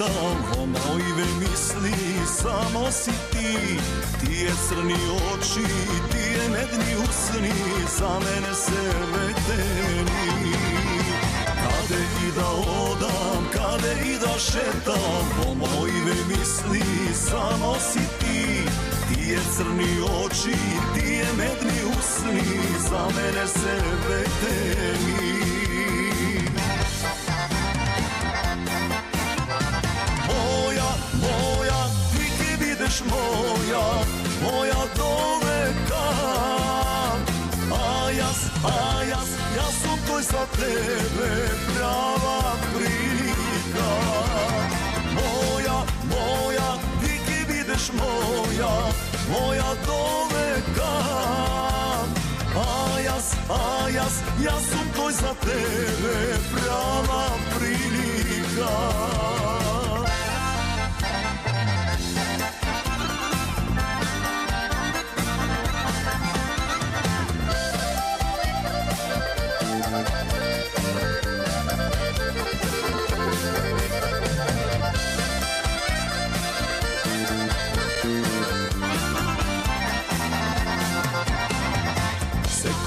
šetam, o moje misli samo si ti. Ti je crni oči, ti je medni usni, za mene se veteni. Kade i da odam, kade i da šetam, o moje misli samo si ti. Ti je crni oči, ti je medni usni, za mene se veteni. Moja, ti ki budeš moja do veka. A ja sam tvoj za tebe, prava prilika. Moja, ti ki budeš moja do veka. A ja sam tvoj za tebe, prava prilika.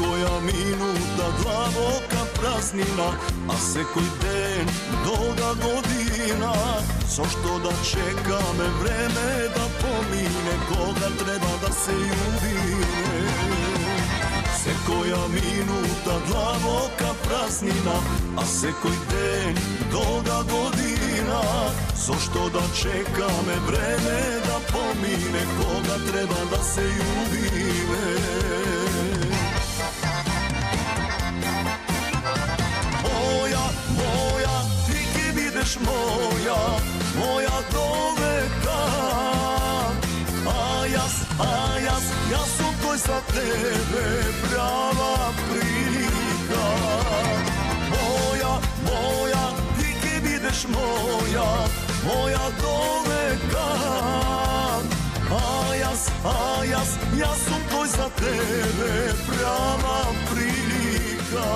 Koja minuta glavoka praznina, a se koji den dolga godina. Zašto da čeka me vreme da pomine, koga treba da se ljubime. Se koja minuta glavoka praznina, a se koji den dolga godina. Zašto da čeka me vreme da pomine, koga treba da se ljubime. Moja, ti ki budeš moja do veka. A ja sam tvoj za tebe, prava prilika. Moja, ti ki budeš moja do veka. A ja sam tvoj za tebe, prava prilika.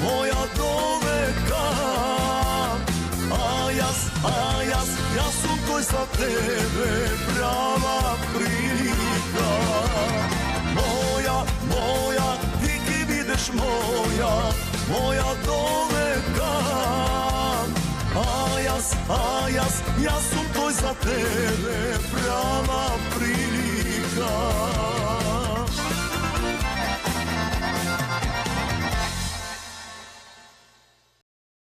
Moja do veka. A ja sam tvoj za tebe, prava prilika. Moja, ti ki budeš moja do veka. A ja sam tvoj za tebe,